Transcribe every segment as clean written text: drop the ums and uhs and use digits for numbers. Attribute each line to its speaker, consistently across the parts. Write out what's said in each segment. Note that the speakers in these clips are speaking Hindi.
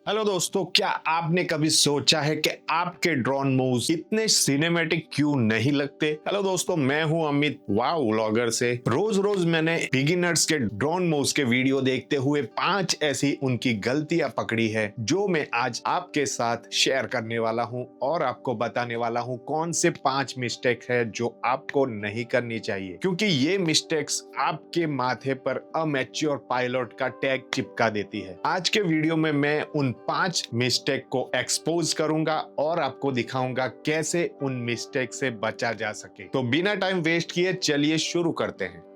Speaker 1: हेलो दोस्तों, क्या आपने कभी सोचा है कि आपके ड्रोन मूव्स इतने सिनेमैटिक क्यों नहीं लगते? हेलो दोस्तों, मैं हूं अमित वाव व्लॉगर से। रोज रोज मैंने बिगिनर्स के ड्रोन मूव्स के वीडियो देखते हुए 5 ऐसी उनकी गलतियां पकड़ी है जो मैं आज आपके साथ शेयर करने वाला हूं और आपको बताने वाला हूं कौन से 5 मिस्टेक है जो आपको नहीं करनी चाहिए, क्योंकि ये मिस्टेक्स आपके माथे पर अमेच्योर पायलट का टैग चिपका देती है। आज के वीडियो में मैं उन 5 मिस्टेक को एक्सपोज करूंगा और आपको दिखाऊंगा कैसे उन मिस्टेक से बचा जा सके। तो बिना टाइम वेस्ट किए चलिए शुरू करते हैं।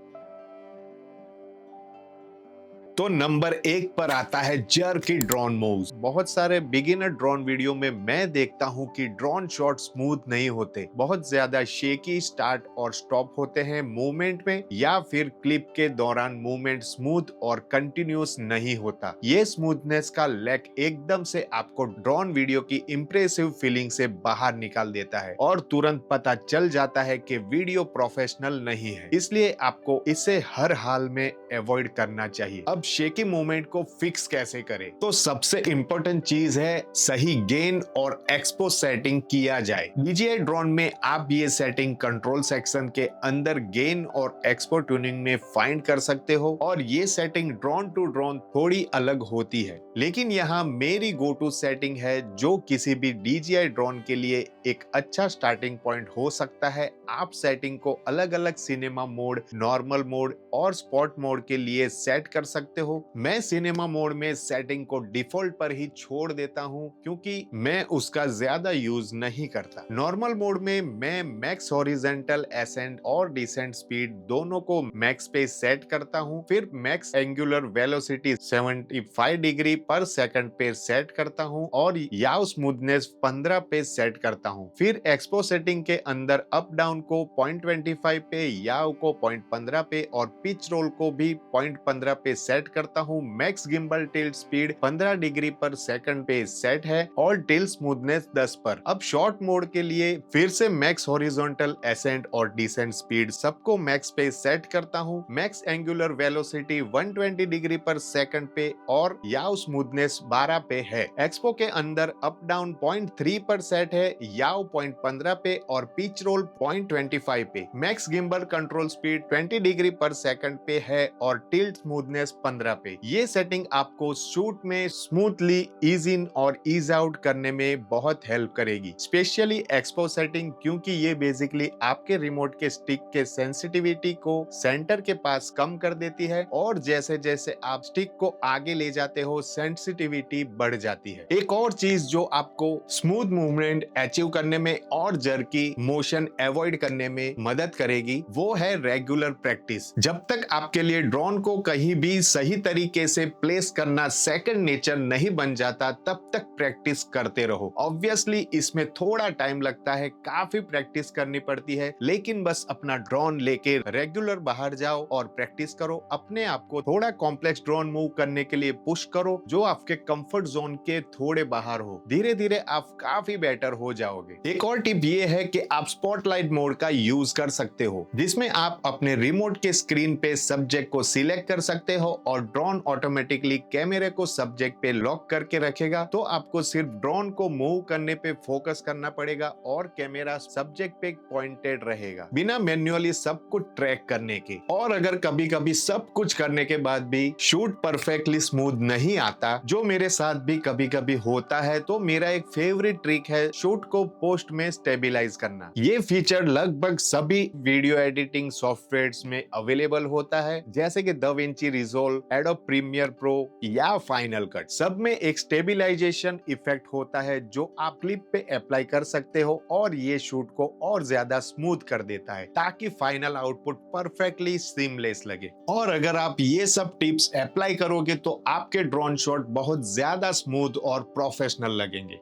Speaker 1: तो नंबर 1 पर आता है जर्की ड्रोन मूव्स। बहुत सारे बिगिनर ड्रोन वीडियो में मैं देखता हूं कि ड्रोन शॉट स्मूथ नहीं होते, बहुत ज्यादा शेकी स्टार्ट और स्टॉप होते हैं मूवमेंट में, या फिर क्लिप के दौरान मूवमेंट स्मूथ और कंटिन्यूस नहीं होता। ये स्मूथनेस का लैक एकदम से आपको ड्रोन वीडियो की इंप्रेसिव फीलिंग से बाहर निकाल देता है और तुरंत पता चल जाता है कि वीडियो प्रोफेशनल नहीं है। इसलिए आपको इसे हर हाल में अवॉइड करना चाहिए। अब शेकी मूवमेंट को फिक्स कैसे करें? तो सबसे इंपॉर्टेंट चीज है सही गेन और एक्सपो सेटिंग किया जाए। DJI ड्रोन में आप ये सेटिंग कंट्रोल सेक्शन के अंदर गेन और एक्सपो ट्यूनिंग में फाइंड कर सकते हो, और ये सेटिंग ड्रोन टू ड्रोन थोड़ी अलग होती है, लेकिन यहाँ मेरी गो टू सेटिंग है जो किसी भी DJI ड्रोन के लिए एक अच्छा स्टार्टिंग पॉइंट हो सकता है। आप सेटिंग को अलग अलग सिनेमा मोड, नॉर्मल मोड और स्पॉट मोड के लिए सेट कर सकते हो। मैं सिनेमा मोड में सेटिंग को डिफॉल्ट पर ही छोड़ देता हूं क्योंकि मैं उसका ज्यादा यूज नहीं करता। नॉर्मल मोड में मैं मैक्स हॉरिजॉन्टल एसेंड और डिसेंट स्पीड दोनों को मैक्स पे सेट करता हूं। फिर मैक्स एंगुलर वेलोसिटी 75 डिग्री पर सेकंड पे सेट करता हूं और याव स्मूथनेस 15 पे सेट करता हूं। फिर एक्सपो सेटिंग के अंदर अप डाउन को 0.25 पे, याव को 0.15 पे और पिच रोल को भी 0.15 पे सेट करता हूं। Max gimbal tilt speed 15 degree पर सेकंड पे सेट है और टिल्ट स्मूथनेस 10 पर। अब शॉर्ट मोड के लिए फिर से मैक्स हॉरिजॉन्टल एसेंट और डिसेंट स्पीड सबको मैक्स पे सेट करता हूं। मैक्स एंगुलर वेलोसिटी 120 डिग्री पर सेकंड पे और याव स्मूथनेस 12 पे है। एक्सपो के अंदर अप डाउन 0.3 पर सेट है, याव 0.15 पे और पिच रोल 0.25 पे। Max gimbal control speed 20 degree पर सेकंड पे है और टिल्ट स्मूथनेस 15 पे। ये सेटिंग आपको शूट में स्मूथली ईज इन और ईज आउट करने में बहुत हेल्प करेगी, स्पेशली एक्सपो सेटिंग, क्योंकि ये बेसिकली आपके रिमोट के स्टिक के सेंसिटिविटी को सेंटर के पास कम कर देती है, और जैसे जैसे आप स्टिक को आगे ले जाते हो सेंसिटिविटी बढ़ जाती है। एक और चीज जो आपको स्मूथ मूवमेंट अचीव करने में और जर्की मोशन अवॉइड करने में मदद करेगी वो है रेगुलर प्रैक्टिस। जब तक आपके लिए ड्रोन को कहीं भी सही तरीके से प्लेस करना सेकंड नेचर नहीं बन जाता, तब तक प्रैक्टिस करते रहो। ऑब्वियसली इसमें थोड़ा टाइम लगता है, काफी प्रैक्टिस करनी पड़ती है, लेकिन बस अपना ड्रोन लेके रेगुलर बाहर जाओ और प्रैक्टिस करो। अपने आप को थोड़ा कॉम्प्लेक्स ड्रोन मूव करने के लिए पुश करो जो आपके कंफर्ट जोन के थोड़े बाहर हो। धीरे धीरे आप काफी बेटर हो जाओगे। एक और टिप ये है कि आप स्पॉटलाइट मोड का यूज कर सकते हो, जिसमें आप अपने रिमोट के स्क्रीन पे सब्जेक्ट को सिलेक्ट कर सकते हो और ड्रोन ऑटोमेटिकली कैमरे को सब्जेक्ट पे लॉक करके रखेगा। तो आपको सिर्फ ड्रोन को मूव करने पे फोकस करना पड़ेगा और कैमरा सब्जेक्ट पे पॉइंटेड रहेगा, बिना मैन्युअली सब कुछ ट्रैक करने के। और अगर कभी कभी सब कुछ करने के बाद भी शूट परफेक्टली स्मूथ नहीं आता, जो मेरे साथ भी कभी कभी होता है, तो मेरा एक फेवरेट ट्रिक है शूट को पोस्ट में स्टेबलाइज करना। ये फीचर लगभग सभी वीडियो एडिटिंग सॉफ्टवेयर्स में अवेलेबल होता है, जैसे कि DaVinci Resolve, Adobe Premiere Pro या Final Cut। सब में एक स्टेबलाइजेशन इफेक्ट होता है जो आप क्लिप पे अप्लाई कर सकते हो, और ये शूट को और ज्यादा स्मूथ कर देता है ताकि फाइनल आउटपुट परफेक्टली सीमलेस लगे। और अगर आप ये सब टिप्स अप्लाई करोगे तो आपके ड्रोन शॉट बहुत ज्यादा स्मूथ और प्रोफेशनल लगेंगे।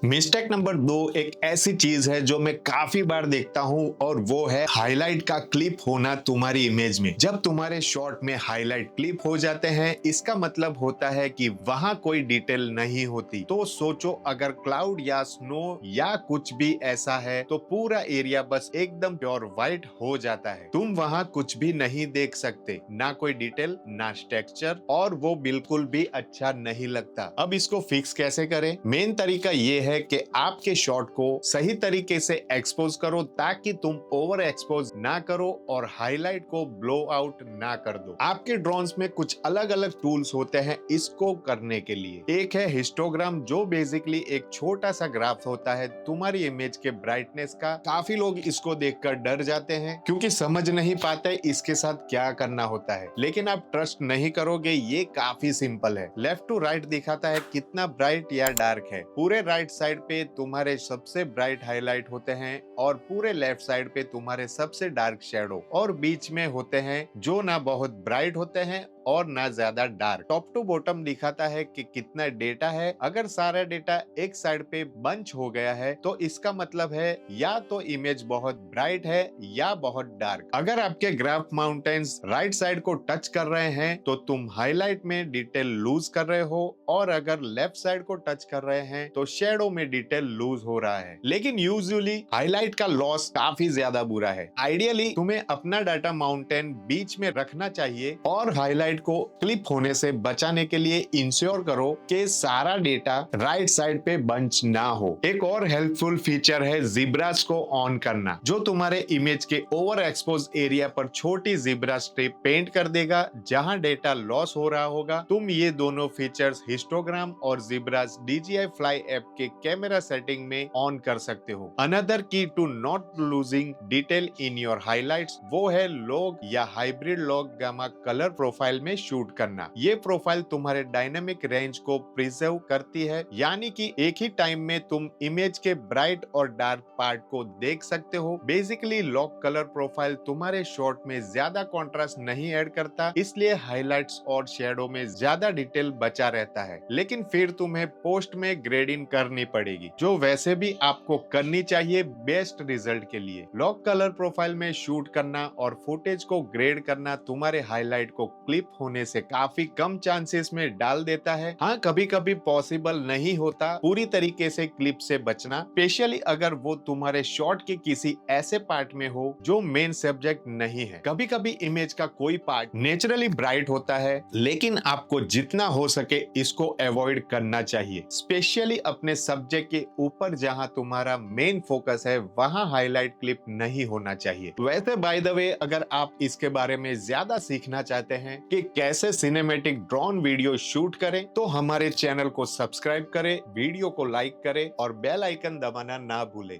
Speaker 1: मिस्टेक नंबर 2 एक ऐसी चीज है जो मैं काफी बार देखता हूँ और वो है हाईलाइट का क्लिप होना तुम्हारी इमेज में। जब तुम्हारे शॉट में हाईलाइट क्लिप हो जाते हैं इसका मतलब होता है कि वहां कोई डिटेल नहीं होती। तो सोचो अगर क्लाउड या स्नो या कुछ भी ऐसा है तो पूरा एरिया बस एकदम प्योर व्हाइट हो जाता है। तुम वहां कुछ भी नहीं देख सकते, ना कोई डिटेल ना टेक्सचर, और वो बिल्कुल भी अच्छा नहीं लगता। अब इसको फिक्स कैसे करें? मेन तरीका ये है कि आपके शॉट को सही तरीके से एक्सपोज करो ताकि तुम ओवर एक्सपोज ना करो और हाईलाइट को ब्लो आउट ना कर दो। आपके ड्रोन्स में कुछ अलग अलग टूल्स होते हैं इसको करने के लिए। एक है हिस्टोग्राम जो बेसिकली एक छोटा सा ग्राफ होता है तुम्हारी इमेज के ब्राइटनेस का। काफी लोग इसको देखकर डर जाते हैं क्योंकि समझ नहीं पाते इसके साथ क्या करना होता है, लेकिन आप ट्रस्ट नहीं करोगे ये काफी सिंपल है। लेफ्ट टू राइट दिखाता है कितना ब्राइट या डार्क है। पूरे राइट साइड पे तुम्हारे सबसे ब्राइट हाईलाइट होते हैं और पूरे लेफ्ट साइड पे तुम्हारे सबसे डार्क शेडो, और बीच में होते हैं जो ना बहुत ब्राइट होते हैं और ना ज्यादा डार्क। टॉप टू बॉटम दिखाता है कि कितना डेटा है। अगर सारा डेटा एक साइड पे बंच हो गया है तो इसका मतलब है या तो इमेज बहुत ब्राइट है या बहुत डार्क। अगर आपके ग्राफ माउंटेन्स राइट साइड को टच कर रहे हैं तो तुम हाईलाइट में डिटेल लूज कर रहे हो, और अगर लेफ्ट साइड को टच कर रहे हैं तो शेडो में डिटेल लूज हो रहा है। लेकिन यूजुअली हाईलाइट का लॉस काफी ज्यादा बुरा है। आइडियली तुम्हें अपना डाटा माउंटेन बीच में रखना चाहिए और हाईलाइट को क्लिप होने से बचाने के लिए इंश्योर करो कि सारा डेटा राइट साइड पे बंच ना हो। एक और हेल्पफुल फीचर है ज़ेब्रास को ऑन करना, जो तुम्हारे इमेज के ओवर एक्सपोज एरिया पर छोटी ज़ेब्रा स्ट्रिप पेंट कर देगा जहां डेटा लॉस हो रहा होगा। तुम ये दोनों फीचर्स हिस्टोग्राम और ज़ेब्रास DJI Fly ऐप के कैमरा सेटिंग में ऑन कर सकते हो। Another key to not losing detail in your highlights वो है लॉग या hybrid log gamma colour profile में शूट करना। ये प्रोफाइल तुम्हारे डायनेमिक रेंज को प्रिजर्व करती है, यानी कि एक ही टाइम में तुम इमेज के ब्राइट और डार्क पार्ट को देख सकते हो। बेसिकली लॉक कलर प्रोफाइल तुम्हारे शॉट में ज्यादा कॉन्ट्रास्ट नहीं ऐड करता, इसलिए हाइलाइट्स और शेडो में ज्यादा डिटेल बचा रहता है। लेकिन फिर तुम्हें पोस्ट में ग्रेडिंग करनी पड़ेगी, जो वैसे भी आपको करनी चाहिए बेस्ट रिजल्ट के लिए। लॉक कलर प्रोफाइल में शूट करना और फुटेज को ग्रेड करना तुम्हारे हाईलाइट को क्लिप होने से काफी कम चांसेस में डाल देता है। हाँ, कभी कभी पॉसिबल नहीं होता पूरी तरीके से क्लिप से बचना, स्पेशली अगर वो तुम्हारे शॉट के किसी ऐसे पार्ट में हो जो मेन सब्जेक्ट नहीं है। कभी कभी इमेज का कोई पार्ट नेचुरली ब्राइट होता है, लेकिन आपको जितना हो सके इसको अवॉइड करना चाहिए, स्पेशली अपने सब्जेक्ट के ऊपर जहां तुम्हारा मेन फोकस है वहां हाईलाइट क्लिप नहीं होना चाहिए। वैसे बाय द वे अगर आप इसके बारे में ज्यादा सीखना चाहते हैं कि कैसे सिनेमैटिक ड्रोन वीडियो शूट करें तो हमारे चैनल को सब्सक्राइब करें, वीडियो को लाइक करें और बेल आइकन दबाना ना भूलें।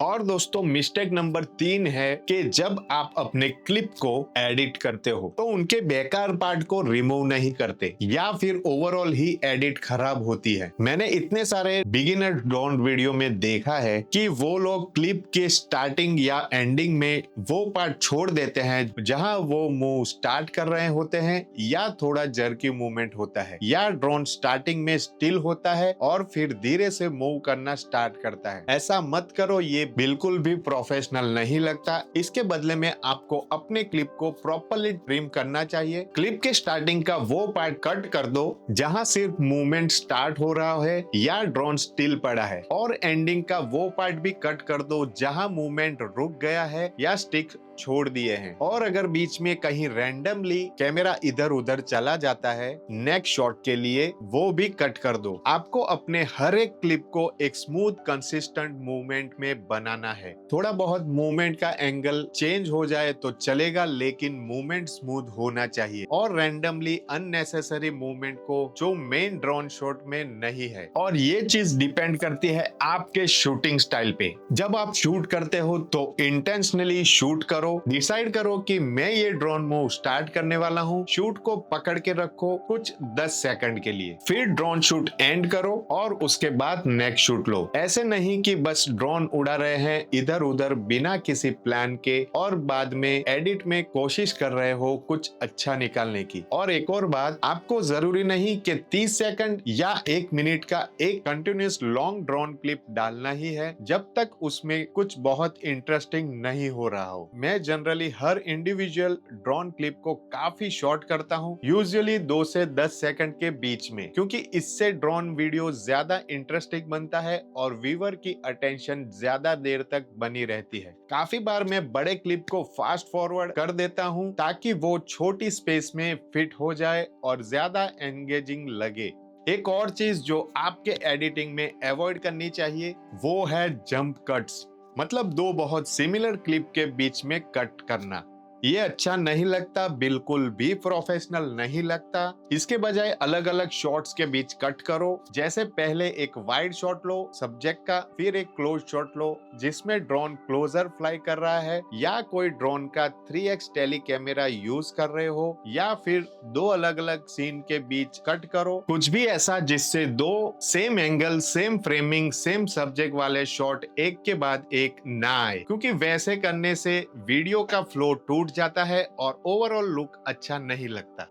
Speaker 1: और दोस्तों मिस्टेक नंबर 3 है कि जब आप अपने क्लिप को एडिट करते हो तो उनके बेकार पार्ट को रिमूव नहीं करते या फिर ओवरऑल ही एडिट खराब होती है। मैंने इतने सारे बिगिनर ड्रोन वीडियो में देखा है कि वो लोग क्लिप के स्टार्टिंग या एंडिंग में वो पार्ट छोड़ देते हैं जहां वो मूव स्टार्ट कर रहे होते हैं या थोड़ा जर्की मूवमेंट होता है, या ड्रोन स्टार्टिंग में स्टिल होता है और फिर धीरे से मूव करना स्टार्ट करता है। ऐसा मत करो, ये बिल्कुल भी प्रोफेशनल नहीं लगता। इसके बदले में आपको अपने क्लिप को प्रॉपर्ली ट्रिम करना चाहिए। क्लिप के स्टार्टिंग का वो पार्ट कट कर दो जहां सिर्फ मूवमेंट स्टार्ट हो रहा है या ड्रोन स्टिल पड़ा है, और एंडिंग का वो पार्ट भी कट कर दो जहां मूवमेंट रुक गया है या स्टिक छोड़ दिए हैं। और अगर बीच में कहीं रैंडमली कैमरा इधर उधर चला जाता है नेक्स्ट शॉट के लिए, वो भी कट कर दो। आपको अपने हर एक क्लिप को एक स्मूथ कंसिस्टेंट मूवमेंट में बनाना है। थोड़ा बहुत मूवमेंट का एंगल चेंज हो जाए तो चलेगा, लेकिन मूवमेंट स्मूथ होना चाहिए और रैंडमली अननेसेसरी मूवमेंट को जो मेन ड्रोन शॉट में नहीं है। और ये चीज डिपेंड करती है आपके शूटिंग स्टाइल पे। जब आप शूट करते हो तो इंटेंशनली शूट करो डिसाइड करो कि मैं ये ड्रोन मूव स्टार्ट करने वाला हूँ। शूट को पकड़ के रखो कुछ 10 सेकंड के लिए, फिर ड्रोन शूट एंड करो और उसके बाद नेक्स्ट शूट लो। ऐसे नहीं कि बस ड्रोन उड़ा रहे हैं इधर उधर बिना किसी प्लान के और बाद में एडिट में कोशिश कर रहे हो कुछ अच्छा निकालने की। और एक और बात, आपको जरूरी नहीं कि 30 सेकंड या 1 मिनट का एक कंटिन्यूस लॉन्ग ड्रोन क्लिप डालना ही है जब तक उसमें कुछ बहुत इंटरेस्टिंग नहीं हो रहा हो। मैं जनरली हर इंडिविजुअल ड्रोन क्लिप को काफी शॉर्ट करता हूँ, यूजुअली 2 से 10 सेकंड के बीच में, क्योंकि इससे ड्रोन वीडियो ज्यादा इंटरेस्टिंग बनता है और व्यूअर की अटेंशन ज्यादा देर तक बनी रहती है। काफी बार मैं बड़े क्लिप को फास्ट फॉरवर्ड कर देता हूँ ताकि वो छोटी स्पेस में फिट हो जाए और ज्यादा एंगेजिंग लगे। एक और चीज जो आपके एडिटिंग में अवॉइड करनी चाहिए वो है जंप कट्स, मतलब दो बहुत सिमिलर क्लिप के बीच में कट करना। ये अच्छा नहीं लगता, बिल्कुल भी प्रोफेशनल नहीं लगता। इसके बजाय अलग अलग शॉट्स के बीच कट करो। जैसे पहले एक वाइड शॉट लो सब्जेक्ट का, फिर एक क्लोज शॉट लो जिसमें ड्रोन क्लोजर फ्लाई कर रहा है, या कोई ड्रोन का 3x टेली कैमरा यूज कर रहे हो, या फिर दो अलग अलग सीन के बीच कट करो। कुछ भी ऐसा जिससे दो same angle, same framing, same subject वाले शॉट एक के बाद एक ना आए, क्योंकि वैसे करने से वीडियो का फ्लो टूट जाता है और ओवरऑल लुक अच्छा नहीं लगता।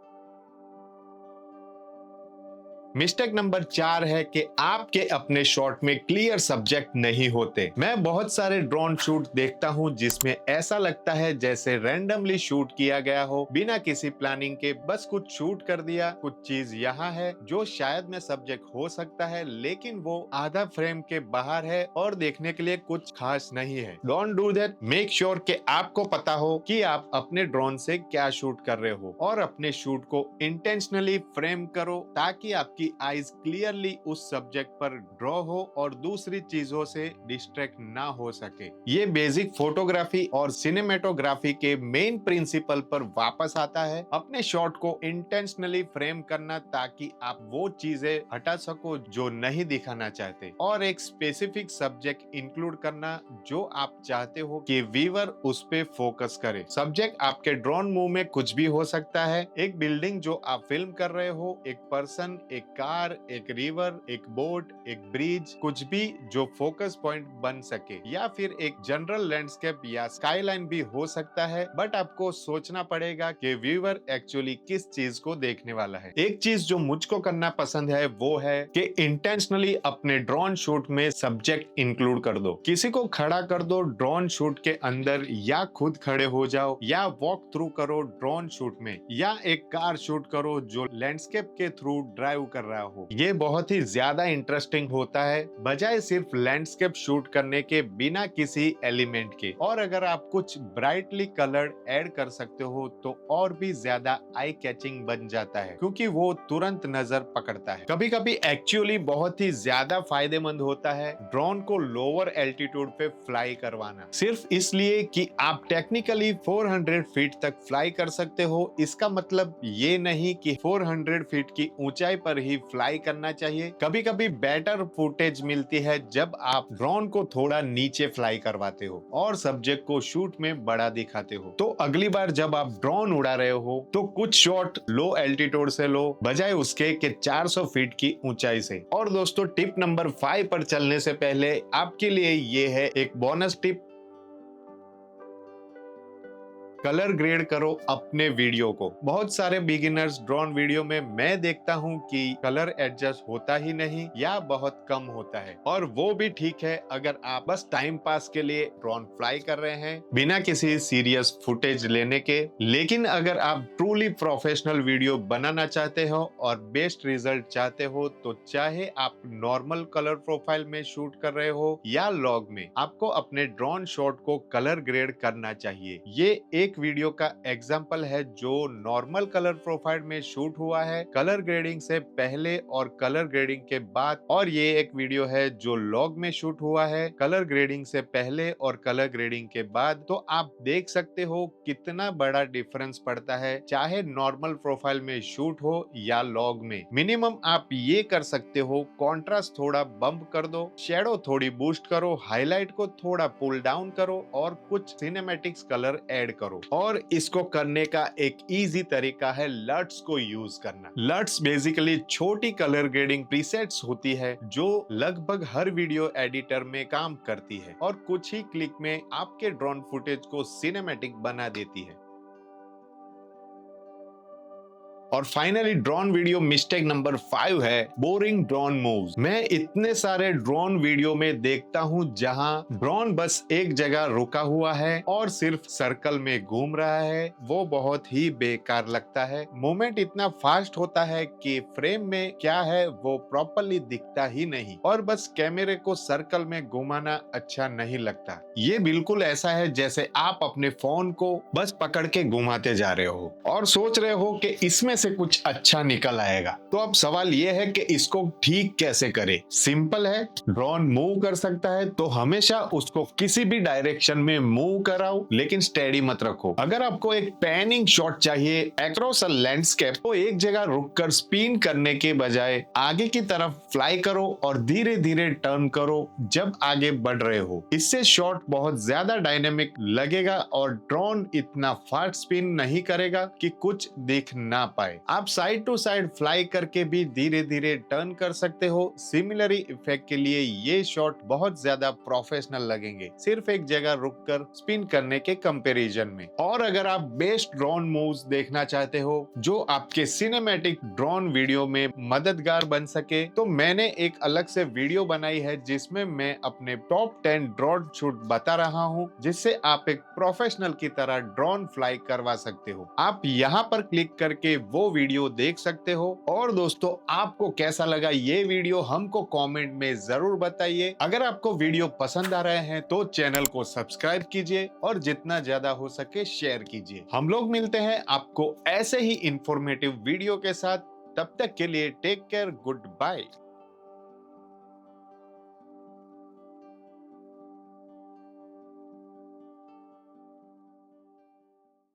Speaker 1: मिस्टेक नंबर 4 है कि आपके अपने शॉट में क्लियर सब्जेक्ट नहीं होते। मैं बहुत सारे ड्रोन शूट देखता हूं जिसमें ऐसा लगता है जैसे रैंडमली शूट किया गया हो, बिना किसी प्लानिंग के बस कुछ शूट कर दिया। कुछ चीज यहाँ है जो शायद में सब्जेक्ट हो सकता है लेकिन वो आधा फ्रेम के बाहर है और देखने के लिए कुछ खास नहीं है। Don't do that. Make sure कि आपको पता हो कि आप अपने ड्रोन से क्या शूट कर रहे हो और अपने शूट को इंटेंशनली फ्रेम करो ताकि आपकी आईज क्लियरली उस सब्जेक्ट पर ड्रॉ हो और दूसरी चीजों से डिस्ट्रैक्ट ना हो सके। ये बेसिक फोटोग्राफी और सिनेमेटोग्राफी के मेन प्रिंसिपल पर वापस आता है। अपने शॉट को इंटेंशनली फ्रेम करना ताकि आप वो चीजें हटा सको जो नहीं दिखाना चाहते, और एक स्पेसिफिक सब्जेक्ट इंक्लूड करना जो आप चाहते हो कि व्यूअर उस पे फोकस करे। सब्जेक्ट आपके ड्रोन मूव में कुछ भी हो सकता है। एक बिल्डिंग जो आप फिल्म कर रहे हो, एक पर्सन, एक कार, एक रिवर, एक बोट, एक ब्रिज, कुछ भी जो फोकस पॉइंट बन सके, या फिर एक जनरल लैंडस्केप या स्काईलाइन भी हो सकता है। बट आपको सोचना पड़ेगा कि व्यूअर एक्चुअली किस चीज को देखने वाला है। एक चीज जो मुझको करना पसंद है वो है कि इंटेंशनली अपने ड्रोन शूट में सब्जेक्ट इंक्लूड कर दो। किसी को खड़ा कर दो ड्रोन शूट के अंदर, या खुद खड़े हो जाओ, या वॉक थ्रू करो ड्रोन शूट में, या एक कार शूट करो जो लैंडस्केप के थ्रू ड्राइव कर रहा हो। ये बहुत ही ज्यादा इंटरेस्टिंग होता है बजाय सिर्फ लैंडस्केप शूट करने के बिना किसी एलिमेंट के। और अगर आप कुछ ब्राइटली कलर्ड ऐड कर सकते हो तो और भी ज्यादा आई कैचिंग बन जाता है, क्योंकि वो तुरंत नजर पकड़ता है। कभी कभी एक्चुअली बहुत ही ज्यादा फायदेमंद होता है ड्रोन को लोअर एल्टीट्यूड पे फ्लाई करवाना, सिर्फ इसलिए कि आप टेक्निकली 400 फीट तक फ्लाई कर सकते हो। इसका मतलब ये नहीं कि 400 फीट की ऊंचाई पर ही फ्लाई करना चाहिए। कभी कभी बेटर फुटेज मिलती है जब आप ड्रोन को थोड़ा नीचे फ्लाई करवाते हो और सब्जेक्ट को शूट में बड़ा दिखाते हो। तो अगली बार जब आप ड्रोन उड़ा रहे हो तो कुछ शॉट लो एल्टीट्यूड से लो बजाय उसके कि 400 फीट की ऊंचाई से। और दोस्तों, टिप नंबर 5 पर चलने से पहले आपके लिए ये है एक बोनस टिप। कलर ग्रेड करो अपने वीडियो को। बहुत सारे बिगिनर्स ड्रोन वीडियो में मैं देखता हूं कि कलर एडजस्ट होता ही नहीं या बहुत कम होता है, और वो भी ठीक है अगर आप बस टाइम पास के लिए ड्रोन फ्लाई कर रहे हैं बिना किसी सीरियस फुटेज लेने के। लेकिन अगर आप ट्रूली प्रोफेशनल वीडियो बनाना चाहते हो और बेस्ट रिजल्ट चाहते हो तो चाहे आप नॉर्मल कलर प्रोफाइल में शूट कर रहे हो या लॉग में, आपको अपने ड्रोन शॉट को कलर ग्रेड करना चाहिए। ये एक एक वीडियो का एग्जाम्पल है जो नॉर्मल कलर प्रोफाइल में शूट हुआ है कलर ग्रेडिंग से पहले और कलर ग्रेडिंग के बाद, और ये एक वीडियो है जो लॉग में शूट हुआ है कलर ग्रेडिंग से पहले और कलर ग्रेडिंग के बाद। तो आप देख सकते हो कितना बड़ा डिफरेंस पड़ता है, चाहे नॉर्मल प्रोफाइल में शूट हो या लॉग में। मिनिमम आप ये कर सकते हो, कॉन्ट्रास्ट थोड़ा बम्प कर दो, शेडो थोड़ी बूस्ट करो, हाईलाइट को थोड़ा पुल डाउन करो और कुछ सिनेमैटिक्स कलर ऐड करो। और इसको करने का एक इजी तरीका है लट्स को यूज करना। लट्स बेसिकली छोटी कलर ग्रेडिंग प्रीसेट्स होती है जो लगभग हर वीडियो एडिटर में काम करती है और कुछ ही क्लिक में आपके ड्रोन फुटेज को सिनेमैटिक बना देती है। और finally drone video mistake number 5 है बोरिंग ड्रोन मूव्स। मैं इतने सारे ड्रोन वीडियो में देखता हूं जहां ड्रोन बस एक जगह रुका हुआ है और सिर्फ सर्कल में घूम रहा है, वो बहुत ही बेकार लगता है। मूवमेंट इतना फास्ट होता है कि फ्रेम में क्या है वो प्रॉपरली दिखता ही नहीं और बस कैमरे को सर्कल में घुमाना अच्छा नहीं लगता। ये बिल्कुल ऐसा है जैसे आप अपने फोन को बस पकड़ के घुमाते जा रहे हो और सोच रहे हो कि इसमें से कुछ अच्छा निकल आएगा। तो अब सवाल ये है कि इसको ठीक कैसे करें। सिंपल है, ड्रोन मूव कर सकता है तो हमेशा उसको किसी भी डायरेक्शन में मूव कराओ, लेकिन स्टेडी मत रखो। अगर आपको एक पैनिंग शॉट चाहिए अक्रॉस अ लैंडस्केप तो एक जगह रुककर स्पिन करने के बजाय आगे की तरफ फ्लाई करो और धीरे धीरे टर्न करो जब आगे बढ़ रहे हो। इससे शॉट बहुत ज्यादा डायनेमिक लगेगा और ड्रोन इतना फास्ट स्पिन नहीं करेगा कि कुछ दिख ना पाए। आप साइड टू साइड फ्लाई करके भी धीरे धीरे टर्न कर सकते हो। सिमिलरी इफेक्ट के लिए ये शॉट बहुत ज्यादा प्रोफेशनल लगेंगे सिर्फ एक जगह रुककर स्पिन करने के कंपैरिजन में। और अगर आप बेस्ट ड्रोन मूव्स देखना चाहते हो जो आपके सिनेमैटिक ड्रोन वीडियो में मददगार बन सके तो मैंने एक अलग से वीडियो बनाई है जिसमें मैं अपने टॉप 10 ड्रोन शूट बता रहा हूं, जिससे आप एक प्रोफेशनल की तरह ड्रोन फ्लाई करवा सकते हो। आप यहाँ पर क्लिक करके वो वीडियो देख सकते हो। और दोस्तों, आपको कैसा लगा ये वीडियो हमको कमेंट में जरूर बताइए। अगर आपको वीडियो पसंद आ रहे हैं तो चैनल को सब्सक्राइब कीजिए और जितना ज्यादा हो सके शेयर कीजिए। हम लोग मिलते हैं आपको ऐसे ही इंफॉर्मेटिव वीडियो के साथ। तब तक के लिए टेक केयर, गुड बाय।